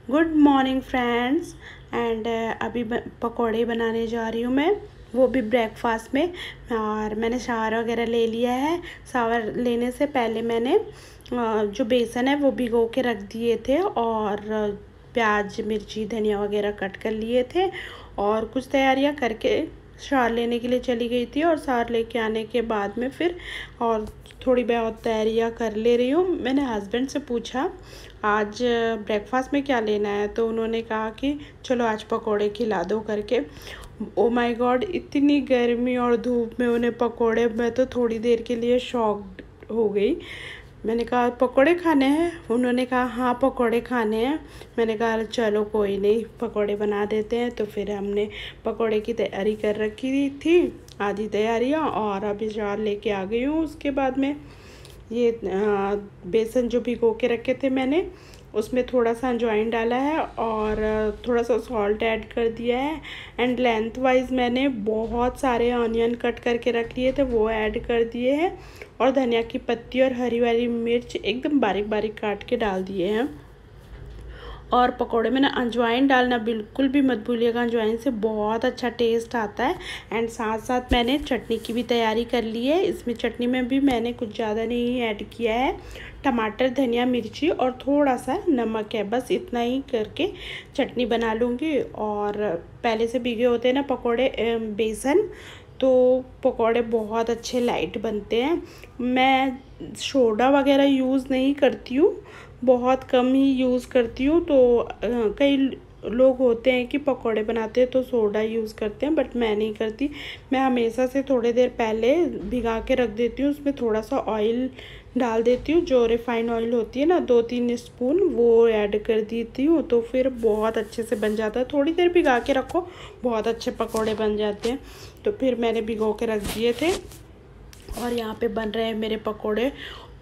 Good morning friends. And अभी पकौड़े बनाने जा रही हूँ मैं, वो भी ब्रेकफास्ट में। और मैंने शावर वगैरह ले लिया है। शावर लेने से पहले मैंने जो बेसन है वो भिगो के रख दिए थे, और प्याज मिर्ची धनिया वगैरह कट कर लिए थे, और कुछ तैयारियां करके शावर लेने के लिए चली गई थी। और शावर लेके आने के बाद में फिर और थोड़ी बहुत तैयारियां कर ले रही हूँ। मैंने हस्बैंड से पूछा आज ब्रेकफास्ट में क्या लेना है, तो उन्होंने कहा कि चलो आज पकोड़े खिला दो करके। ओ माय गॉड, इतनी गर्मी और धूप में उन्हें पकोड़े, मैं तो थोड़ी देर के लिए शॉक्ड हो गई। मैंने कहा पकोड़े खाने हैं, उन्होंने कहा हाँ पकोड़े खाने हैं। मैंने कहा चलो कोई नहीं, पकोड़े बना देते हैं। तो फिर हमने पकोड़े की तैयारी कर रखी थी, आधी तैयारियाँ, और अभी जार लेके आ गई हूँ। उसके बाद में ये बेसन जो भिगो के रखे थे मैंने, उसमें थोड़ा सा अजवाइन डाला है और थोड़ा सा सॉल्ट ऐड कर दिया है। एंड लेंथ वाइज मैंने बहुत सारे ऑनियन कट करके रख लिए थे, वो ऐड कर दिए हैं। और धनिया की पत्ती और हरी वाली मिर्च एकदम बारीक बारीक काट के डाल दिए हैं। और पकोड़े में ना अजवाइन डालना बिल्कुल भी मत भूलिएगा, अजवाइन से बहुत अच्छा टेस्ट आता है। एंड साथ साथ मैंने चटनी की भी तैयारी कर ली है। इसमें चटनी में भी मैंने कुछ ज़्यादा नहीं ऐड किया है, टमाटर धनिया मिर्ची और थोड़ा सा नमक है, बस इतना ही करके चटनी बना लूँगी। और पहले से भीगे होते हैं ना पकोड़े बेसन, तो पकोड़े बहुत अच्छे लाइट बनते हैं। मैं सोडा वगैरह यूज़ नहीं करती हूँ, बहुत कम ही यूज़ करती हूँ। तो कई लोग होते हैं कि पकोड़े बनाते हैं तो सोडा यूज़ करते हैं, बट मैं नहीं करती। मैं हमेशा से थोड़ी देर पहले भिगा के रख देती हूँ, उसमें थोड़ा सा ऑयल डाल देती हूँ, जो रिफाइंड ऑयल होती है ना, 2-3 स्पून वो ऐड कर देती हूँ, तो फिर बहुत अच्छे से बन जाता है। थोड़ी देर भिगा के रखो, बहुत अच्छे पकोड़े बन जाते हैं। तो फिर मैंने भिगो के रख दिए थे, और यहाँ पे बन रहे हैं मेरे पकोड़े।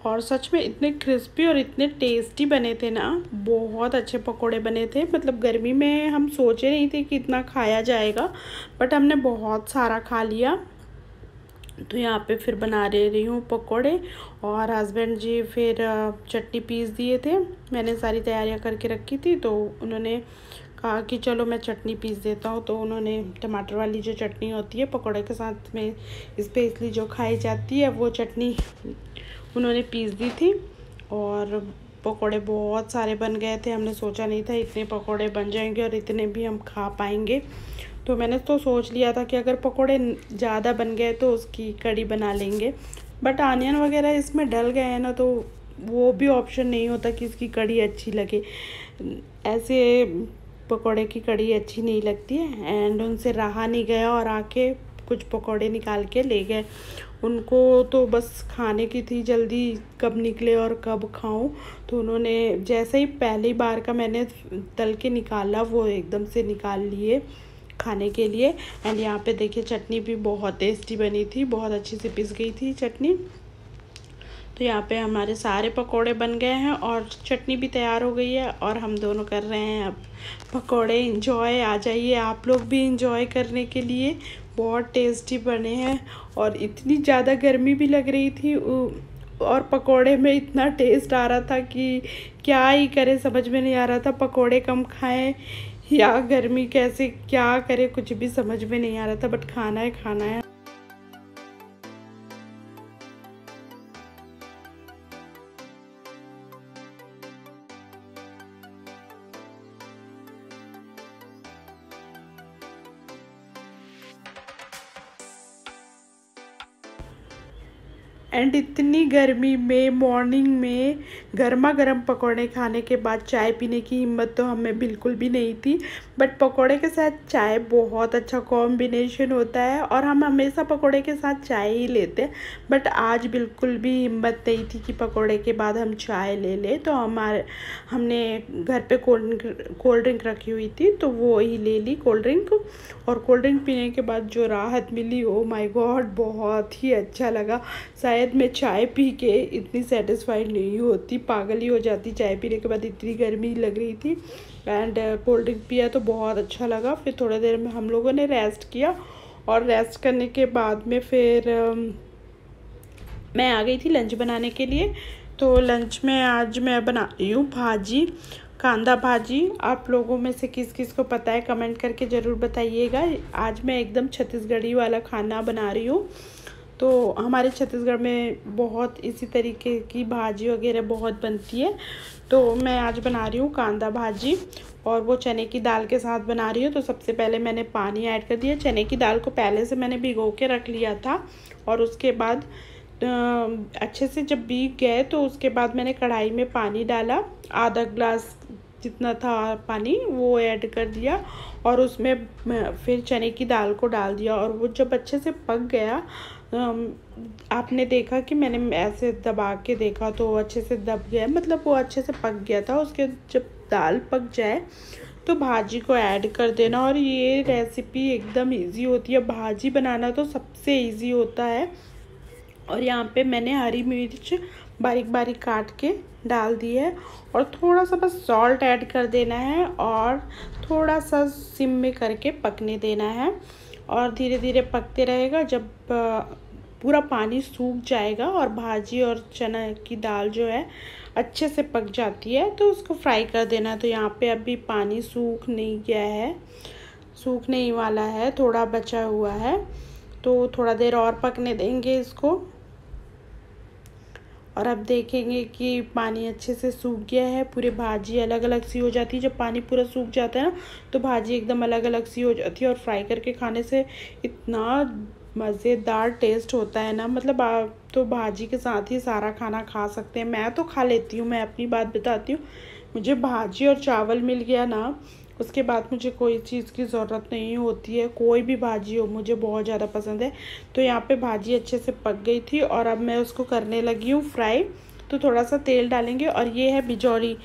और सच में इतने क्रिस्पी और इतने टेस्टी बने थे ना, बहुत अच्छे पकोड़े बने थे। मतलब गर्मी में हम सोचे नहीं थे कि इतना खाया जाएगा, बट हमने बहुत सारा खा लिया। तो यहाँ पे फिर बना रही हूँ पकोड़े, और हस्बैंड जी फिर चटनी पीस दिए थे। मैंने सारी तैयारियाँ करके रखी थी, तो उन्होंने कहा कि चलो मैं चटनी पीस देता हूँ। तो उन्होंने टमाटर वाली जो चटनी होती है पकोड़े के साथ में स्पेशली जो खाई जाती है, वो चटनी उन्होंने पीस दी थी। और पकोड़े बहुत सारे बन गए थे, हमने सोचा नहीं था इतने पकोड़े बन जाएंगे और इतने भी हम खा पाएंगे। तो मैंने तो सोच लिया था कि अगर पकोड़े ज़्यादा बन गए तो उसकी कड़ी बना लेंगे, बट आनियन वगैरह इसमें डल गए हैं ना, तो वो भी ऑप्शन नहीं होता कि इसकी कड़ी अच्छी लगे। ऐसे पकोड़े की कड़ी अच्छी नहीं लगती है। एंड उनसे रहा नहीं गया, और आके कुछ पकोड़े निकाल के ले गए। उनको तो बस खाने की थी जल्दी, कब निकले और कब खाऊं। तो उन्होंने जैसे ही पहली बार का मैंने तल के निकाला, वो एकदम से निकाल लिए खाने के लिए। एंड यहाँ पे देखिए चटनी भी बहुत टेस्टी बनी थी, बहुत अच्छी से पिस गई थी चटनी। तो यहाँ पे हमारे सारे पकोड़े बन गए हैं और चटनी भी तैयार हो गई है, और हम दोनों कर रहे हैं अब पकोड़े इंजॉय। आ जाइए आप लोग भी इंजॉय करने के लिए, बहुत टेस्टी बने हैं। और इतनी ज़्यादा गर्मी भी लग रही थी, और पकोड़े में इतना टेस्ट आ रहा था कि क्या ही करें, समझ में नहीं आ रहा था पकोड़े कम खाएं या गर्मी कैसे क्या करें, कुछ भी समझ में नहीं आ रहा था, बट खाना है खाना है। एंड इतनी गर्मी में मॉर्निंग में गर्मा गर्म पकोड़े खाने के बाद चाय पीने की हिम्मत तो हमें बिल्कुल भी नहीं थी, बट पकोड़े के साथ चाय बहुत अच्छा कॉम्बिनेशन होता है, और हम हमेशा पकोड़े के साथ चाय ही लेते हैं। बट आज बिल्कुल भी हिम्मत नहीं थी कि पकोड़े के बाद हम चाय ले लें। तो हमने घर पे कोल्ड ड्रिंक रखी हुई थी, तो वो ही ले ली कोल्ड ड्रिंक। और कोल्ड ड्रिंक पीने के बाद जो राहत मिली, ओ माय गॉड, बहुत ही अच्छा लगा। शायद मैं चाय पी के इतनी सेटिस्फाइड नहीं होती, पागल ही हो जाती चाय पीने के बाद, इतनी गर्मी लग रही थी। एंड कोल्ड ड्रिंक पिया तो बहुत अच्छा लगा। फिर थोड़ी देर में हम लोगों ने रेस्ट किया, और रेस्ट करने के बाद में फिर मैं आ गई थी लंच बनाने के लिए। तो लंच में आज मैं बना रही हूँ भाजी, कांदा भाजी। आप लोगों में से किस किस को पता है कमेंट करके ज़रूर बताइएगा। आज मैं एकदम छत्तीसगढ़ी वाला खाना बना रही हूँ। तो हमारे छत्तीसगढ़ में बहुत इसी तरीके की भाजी वगैरह बहुत बनती है। तो मैं आज बना रही हूँ कांदा भाजी, और वो चने की दाल के साथ बना रही हूँ। तो सबसे पहले मैंने पानी ऐड कर दिया। चने की दाल को पहले से मैंने भिगो के रख लिया था, और उसके बाद अच्छे से जब भीग गए तो उसके बाद मैंने कढ़ाई में पानी डाला, आधा ग्लास जितना था पानी वो ऐड कर दिया, और उसमें फिर चने की दाल को डाल दिया। और वो जब अच्छे से पक गया, आपने देखा कि मैंने ऐसे दबा के देखा तो वो अच्छे से दब गया, मतलब वो अच्छे से पक गया था। उसके जब दाल पक जाए तो भाजी को ऐड कर देना। और ये रेसिपी एकदम इजी होती है, भाजी बनाना तो सबसे इजी होता है। और यहाँ पे मैंने हरी मिर्च बारीक बारीक काट के डाल दी है, और थोड़ा सा बस सॉल्ट ऐड कर देना है, और थोड़ा सा सिम में करके पकने देना है। और धीरे धीरे पकते रहेगा। जब पूरा पानी सूख जाएगा और भाजी और चना की दाल जो है अच्छे से पक जाती है तो उसको फ्राई कर देना। तो यहाँ पे अभी पानी सूख नहीं गया है, सूखने ही वाला है, थोड़ा बचा हुआ है। तो थोड़ा देर और पकने देंगे इसको। और अब देखेंगे कि पानी अच्छे से सूख गया है, पूरी भाजी अलग अलग सी हो जाती है। जब पानी पूरा सूख जाता है ना तो भाजी एकदम अलग अलग सी हो जाती है, और फ्राई करके खाने से इतना मज़ेदार टेस्ट होता है ना, मतलब आप तो भाजी के साथ ही सारा खाना खा सकते हैं। मैं तो खा लेती हूँ, मैं अपनी बात बताती हूँ। मुझे भाजी और चावल मिल गया ना, उसके बाद मुझे कोई चीज़ की ज़रूरत नहीं होती है। कोई भी भाजी हो मुझे बहुत ज़्यादा पसंद है। तो यहाँ पे भाजी अच्छे से पक गई थी, और अब मैं उसको करने लगी हूँ फ्राई। तो थोड़ा सा तेल डालेंगे। और ये है बिजौरी,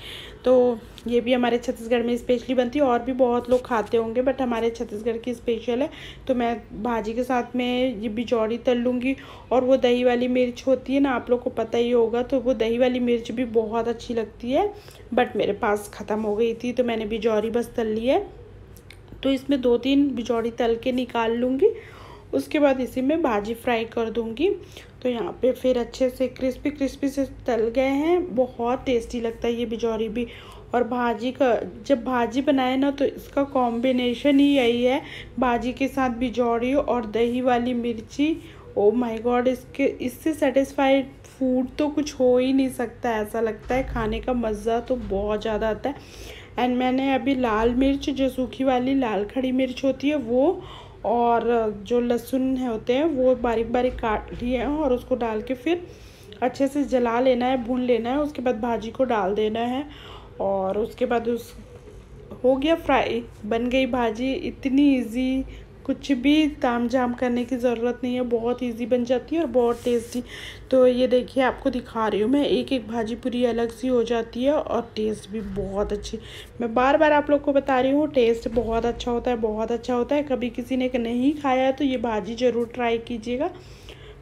तो ये भी हमारे छत्तीसगढ़ में स्पेशली बनती है, और भी बहुत लोग खाते होंगे बट हमारे छत्तीसगढ़ की स्पेशल है। तो मैं भाजी के साथ में ये बिजौरी तल लूँगी। और वो दही वाली मिर्च होती है ना, आप लोग को पता ही होगा, तो वो दही वाली मिर्च भी बहुत अच्छी लगती है, बट मेरे पास ख़त्म हो गई थी तो मैंने बिजौरी बस तल ली है। तो इसमें 2-3 बिजौरी तल के निकाल लूँगी, उसके बाद इसी में भाजी फ्राई कर दूँगी। तो यहाँ पे फिर अच्छे से क्रिस्पी क्रिस्पी से तल गए हैं। बहुत टेस्टी लगता है ये बिजौरी भी। और भाजी का जब भाजी बनाए ना तो इसका कॉम्बिनेशन ही यही है, भाजी के साथ बिजौरी और दही वाली मिर्ची। ओ माय गॉड, इससे सेटिस्फाइड फूड तो कुछ हो ही नहीं सकता। ऐसा लगता है खाने का मज़ा तो बहुत ज़्यादा आता है। एंड मैंने अभी लाल मिर्च, जो सूखी वाली लाल खड़ी मिर्च होती है वो, और जो लहसुन होते हैं वो बारीक बारीक काट लिए हैं, और उसको डाल के फिर अच्छे से जला लेना है, भून लेना है। उसके बाद भाजी को डाल देना है, और उसके बाद उस हो गया फ्राई, बन गई भाजी। इतनी इजी, कुछ भी तामझाम करने की ज़रूरत नहीं है, बहुत इजी बन जाती है और बहुत टेस्टी। तो ये देखिए, आपको दिखा रही हूँ मैं, एक एक भाजी पूरी अलग सी हो जाती है, और टेस्ट भी बहुत अच्छी। मैं बार बार आप लोग को बता रही हूँ, टेस्ट बहुत अच्छा होता है, बहुत अच्छा होता है। कभी किसी ने नहीं खाया है तो ये भाजी ज़रूर ट्राई कीजिएगा,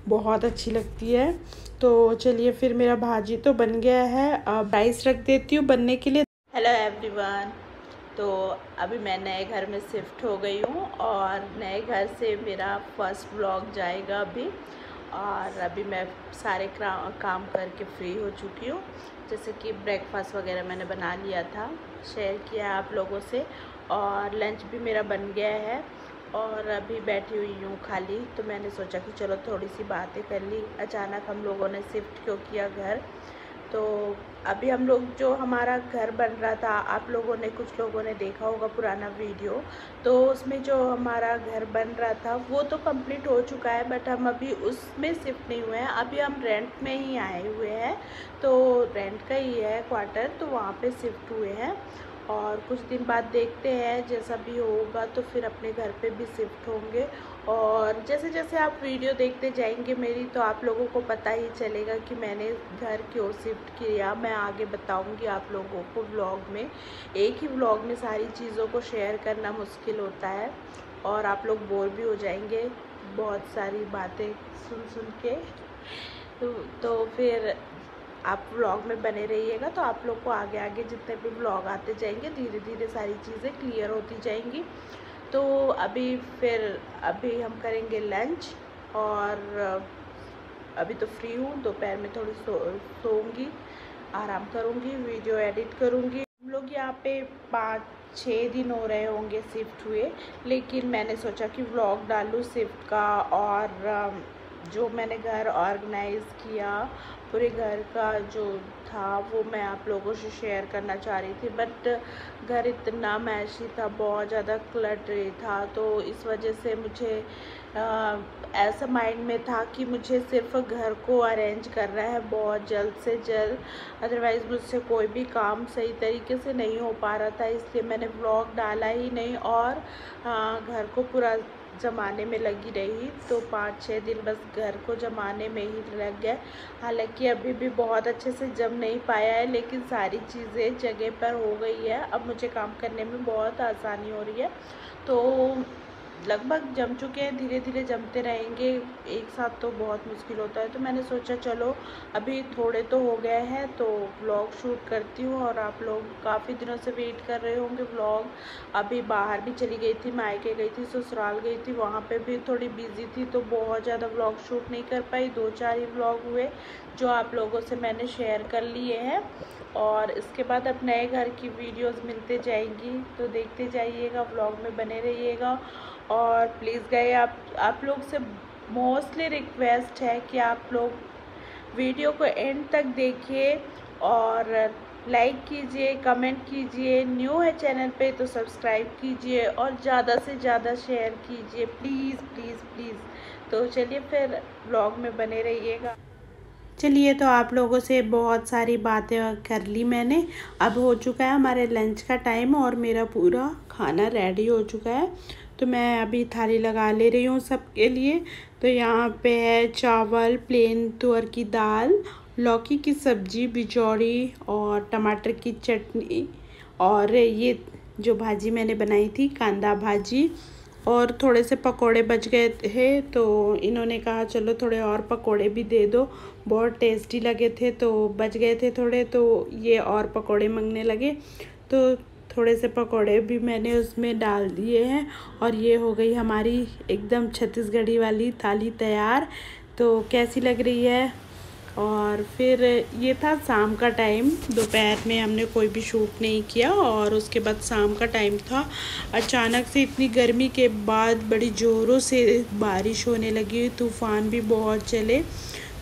बहुत अच्छी लगती है। तो चलिए, फिर मेरा भाजी तो बन गया है, अब राइस रख देती हूँ बनने के लिए। हेलो एवरीवन, तो अभी मैं नए घर में शिफ्ट हो गई हूँ, और नए घर से मेरा फर्स्ट व्लॉग जाएगा अभी। और अभी मैं सारे काम करके फ्री हो चुकी हूँ, जैसे कि ब्रेकफास्ट वगैरह मैंने बना लिया था, शेयर किया आप लोगों से, और लंच भी मेरा बन गया है। और अभी बैठी हुई हूँ खाली, तो मैंने सोचा कि चलो थोड़ी सी बातें कर ली। अचानक हम लोगों ने शिफ्ट क्यों किया घर, तो अभी हम लोग जो हमारा घर बन रहा था, आप लोगों ने, कुछ लोगों ने देखा होगा पुराना वीडियो, तो उसमें जो हमारा घर बन रहा था वो तो कंप्लीट हो चुका है, बट हम अभी उसमें शिफ्ट नहीं हुए हैं। अभी हम रेंट में ही आए हुए हैं, तो रेंट का ही है क्वार्टर, तो वहाँ पे शिफ्ट हुए हैं। और कुछ दिन बाद देखते हैं, जैसा भी होगा तो फिर अपने घर पे भी शिफ्ट होंगे। और जैसे जैसे आप वीडियो देखते जाएंगे मेरी, तो आप लोगों को पता ही चलेगा कि मैंने घर क्यों शिफ्ट किया। मैं आगे बताऊंगी आप लोगों को व्लॉग में। एक ही व्लॉग में सारी चीज़ों को शेयर करना मुश्किल होता है, और आप लोग बोर भी हो जाएंगे बहुत सारी बातें सुन के। तो फिर आप व्लॉग में बने रहिएगा, तो आप लोग को आगे आगे जितने भी व्लॉग आते जाएंगे, धीरे धीरे सारी चीज़ें क्लियर होती जाएंगी। तो अभी हम करेंगे लंच, और अभी तो फ्री हूँ। दोपहर में थोड़ी सोऊंगी, आराम करूँगी, वीडियो एडिट करूँगी। हम लोग यहाँ पे 5-6 दिन हो रहे होंगे शिफ्ट हुए, लेकिन मैंने सोचा कि व्लॉग डालूँ शिफ्ट का, और जो मैंने घर ऑर्गेनाइज़ किया, पूरे घर का जो था वो मैं आप लोगों से शेयर करना चाह रही थी। बट घर इतना मैशी था, बहुत ज़्यादा क्लटरी था, तो इस वजह से मुझे ऐसा माइंड में था कि मुझे सिर्फ घर को अरेंज करना है बहुत जल्द से जल्द, अदरवाइज़ मुझसे कोई भी काम सही तरीके से नहीं हो पा रहा था। इसलिए मैंने व्लॉग डाला ही नहीं और घर को पूरा जमाने में लगी रही। तो 5-6 दिन बस घर को जमाने में ही लग गए। हालांकि अभी भी बहुत अच्छे से जम नहीं पाया है, लेकिन सारी चीज़ें जगह पर हो गई है। अब मुझे काम करने में बहुत आसानी हो रही है। तो लगभग जम चुके हैं, धीरे धीरे जमते रहेंगे, एक साथ तो बहुत मुश्किल होता है। तो मैंने सोचा चलो अभी थोड़े तो हो गए हैं तो व्लॉग शूट करती हूँ। और आप लोग काफ़ी दिनों से वेट कर रहे होंगे व्लॉग। अभी बाहर भी चली गई थी, मायके गई थी, ससुराल गई थी, वहाँ पे भी थोड़ी बिजी थी, तो बहुत ज़्यादा व्लॉग शूट नहीं कर पाई। 2-4 ही व्लॉग हुए जो आप लोगों से मैंने शेयर कर लिए हैं। और इसके बाद अब नए घर की वीडियोस मिलते जाएंगी, तो देखते जाइएगा, व्लॉग में बने रहिएगा। और प्लीज़ गए आप लोग से मोस्टली रिक्वेस्ट है कि आप लोग वीडियो को एंड तक देखिए और लाइक कीजिए, कमेंट कीजिए, न्यू है चैनल पे तो सब्सक्राइब कीजिए और ज़्यादा से ज़्यादा शेयर कीजिए, प्लीज़ प्लीज़ प्लीज़। तो चलिए फिर व्लॉग में बने रहिएगा। चलिए, तो आप लोगों से बहुत सारी बातें कर ली मैंने। अब हो चुका है हमारे लंच का टाइम और मेरा पूरा खाना रेडी हो चुका है। तो मैं अभी थाली लगा ले रही हूँ सबके लिए। तो यहाँ पे है चावल, प्लेन तुअर की दाल, लौकी की सब्जी, बिचौड़ी और टमाटर की चटनी, और ये जो भाजी मैंने बनाई थी कांदा भाजी, और थोड़े से पकोड़े बच गए थे तो इन्होंने कहा चलो थोड़े और पकोड़े भी दे दो, बहुत टेस्टी लगे थे तो बच गए थे थोड़े, तो ये और पकोड़े मांगने लगे। तो थोड़े से पकोड़े भी मैंने उसमें डाल दिए हैं और ये हो गई हमारी एकदम छत्तीसगढ़ी वाली थाली तैयार। तो कैसी लग रही है? और फिर ये था शाम का टाइम, दोपहर में हमने कोई भी शूट नहीं किया और उसके बाद शाम का टाइम था। अचानक से इतनी गर्मी के बाद बड़ी ज़ोरों से बारिश होने लगी, तूफ़ान भी बहुत चले।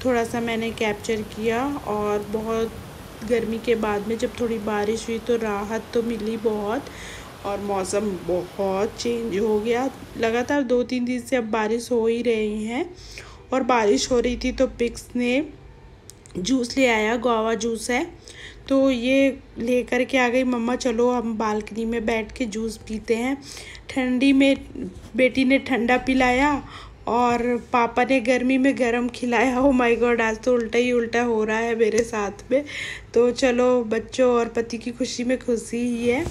थोड़ा सा मैंने कैप्चर किया और बहुत गर्मी के बाद में जब थोड़ी बारिश हुई तो राहत तो मिली बहुत, और मौसम बहुत चेंज हो गया। लगातार 2-3 दिन से अब बारिश हो ही रही हैं। और बारिश हो रही थी तो पिक्स ने जूस ले आया, गुआवा जूस है, तो ये लेकर के आ गई मम्मा, चलो हम बालकनी में बैठ के जूस पीते हैं। ठंडी में बेटी ने ठंडा पिलाया और पापा ने गर्मी में गरम खिलाया। ओ माय गॉड, आज तो उल्टा ही उल्टा हो रहा है मेरे साथ में। तो चलो, बच्चों और पति की खुशी में खुशी ही है।